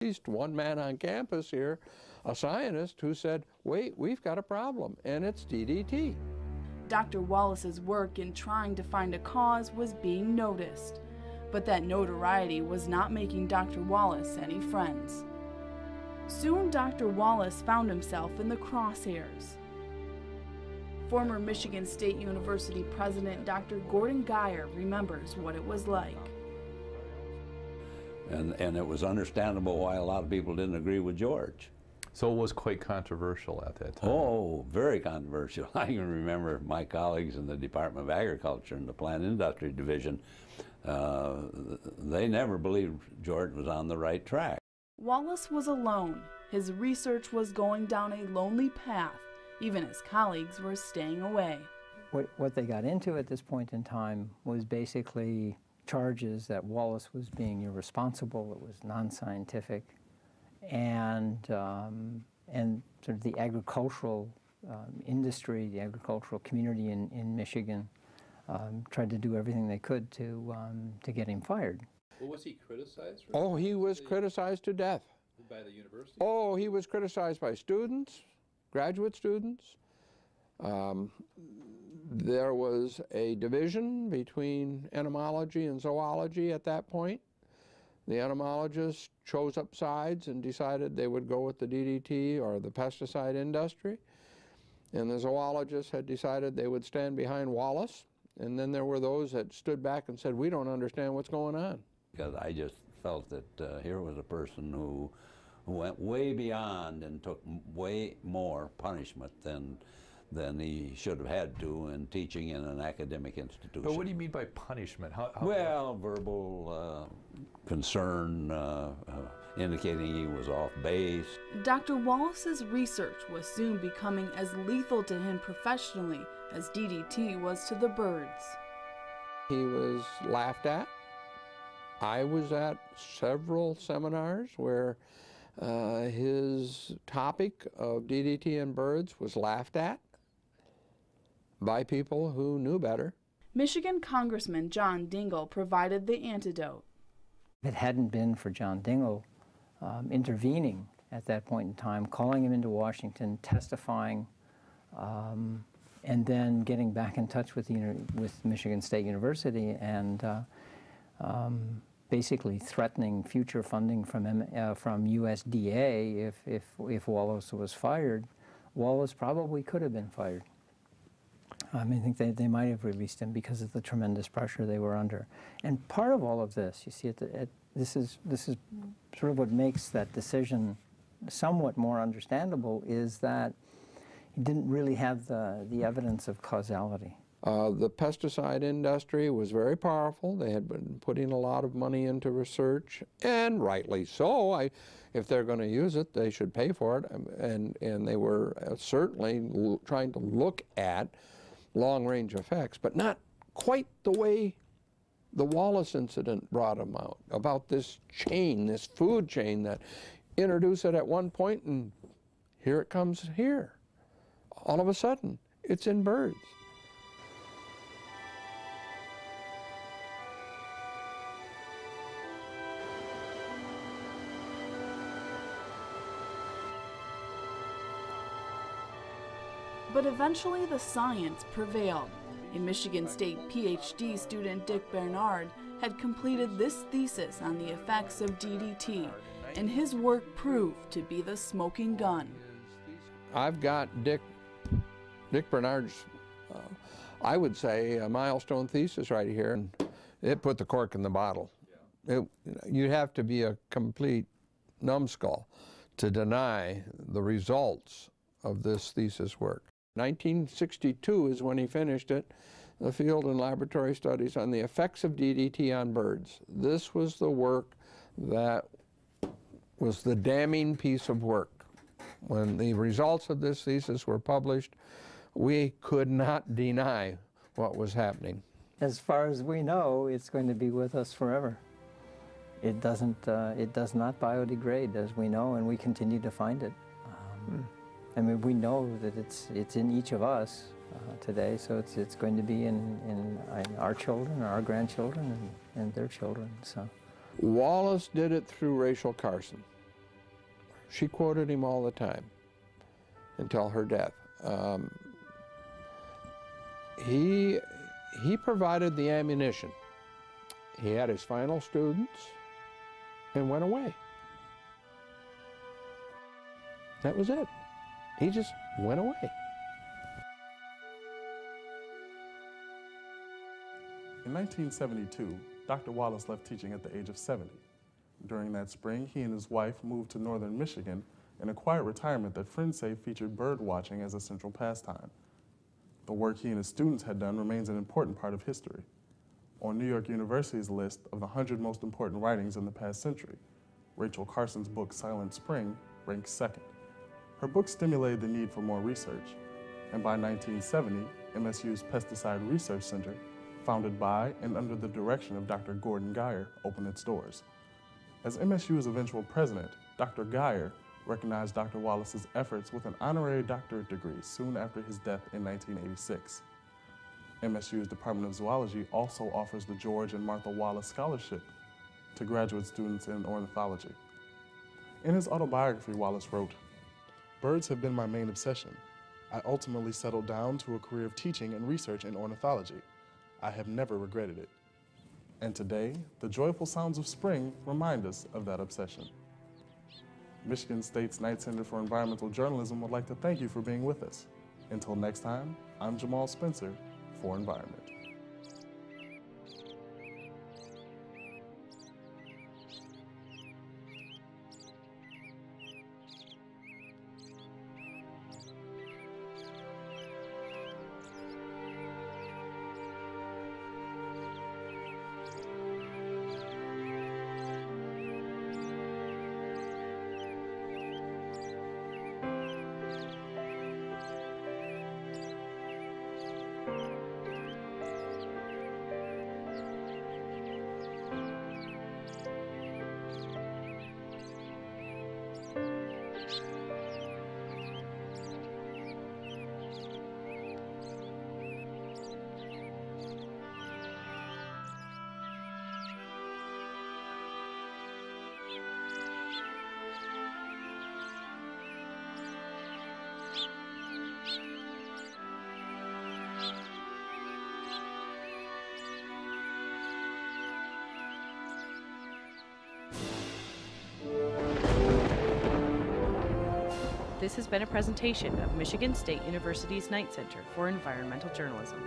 least one man on campus here, a scientist, who said, wait, we've got a problem, and it's DDT. Dr. Wallace's work in trying to find a cause was being noticed, but that notoriety was not making Dr. Wallace any friends. Soon, Dr. Wallace found himself in the crosshairs. Former Michigan State University President Dr. Gordon Geyer remembers what it was like. And it was understandable why a lot of people didn't agree with George. So it was quite controversial at that time. Oh, very controversial. I can remember my colleagues in the Department of Agriculture and the Plant Industry Division, they never believed George was on the right track. Wallace was alone. His research was going down a lonely path, even as colleagues were staying away. What they got into at this point in time was basically charges that Wallace was being irresponsible, it was non-scientific, and sort of the agricultural industry, the agricultural community in Michigan tried to do everything they could to get him fired. Well, was he criticized? Oh, he was criticized to death. By the university? Oh, he was criticized by students, graduate students. There was a division between entomology and zoology at that point. The entomologists chose up sides and decided they would go with the DDT or the pesticide industry. And the zoologists had decided they would stand behind Wallace. And then there were those that stood back and said, we don't understand what's going on. Because I just felt that here was a person who went way beyond and took way more punishment than he should have had to in teaching in an academic institution. But what do you mean by punishment? Well, verbal concern, indicating he was off base. Dr. Wallace's research was soon becoming as lethal to him professionally as DDT was to the birds. He was laughed at. I was at several seminars where his topic of DDT in birds was laughed at by people who knew better. Michigan Congressman John Dingell provided the antidote. If it hadn't been for John Dingell intervening at that point in time, calling him into Washington, testifying, and then getting back in touch with Michigan State University and basically threatening future funding from USDA if Wallace was fired, Wallace probably could have been fired. I mean, I think they might have released him because of the tremendous pressure they were under. And part of all of this, you see, this is sort of what makes that decision somewhat more understandable, is that he didn't really have the evidence of causality. The pesticide industry was very powerful. They had been putting a lot of money into research, and rightly so. If they're going to use it, they should pay for it. And they were certainly trying to look at long-range effects, but not quite the way the Wallace incident brought them out, about this chain, this food chain that introduced it at one point, and here it comes here. All of a sudden, it's in birds. But eventually the science prevailed. A Michigan State PhD student, Dick Bernard, had completed this thesis on the effects of DDT, and his work proved to be the smoking gun. I've got Dick Bernard's, I would say, a milestone thesis right here, and it put the cork in the bottle. You'd have to be a complete numbskull to deny the results of this thesis work. 1962 is when he finished it, the field and laboratory studies on the effects of DDT on birds. This was the work that was the damning piece of work. When the results of this thesis were published, we could not deny what was happening. As far as we know, it's going to be with us forever. It does not biodegrade, as we know, and we continue to find it. I mean, we know that it's in each of us today, so it's going to be in our children, our grandchildren, and their children. So Wallace did it through Rachel Carson. She quoted him all the time until her death. He provided the ammunition. He had his final students and went away. That was it. He just went away. In 1972, Dr. Wallace left teaching at the age of 70. During that spring, he and his wife moved to northern Michigan in a quiet retirement that friends say featured bird watching as a central pastime. The work he and his students had done remains an important part of history. On New York University's list of the 100 most important writings in the past century, Rachel Carson's book Silent Spring ranks second. Her book stimulated the need for more research, and by 1970, MSU's Pesticide Research Center, founded by and under the direction of Dr. Gordon Geyer, opened its doors. As MSU's eventual president, Dr. Geyer recognized Dr. Wallace's efforts with an honorary doctorate degree soon after his death in 1986. MSU's Department of Zoology also offers the George and Martha Wallace Scholarship to graduate students in ornithology. In his autobiography, Wallace wrote, "Birds have been my main obsession. I ultimately settled down to a career of teaching and research in ornithology. I have never regretted it. And today, the joyful sounds of spring remind us of that obsession." Michigan State's Knight Center for Environmental Journalism would like to thank you for being with us. Until next time, I'm Jamal Spencer for Environment. This has been a presentation of Michigan State University's Knight Center for Environmental Journalism.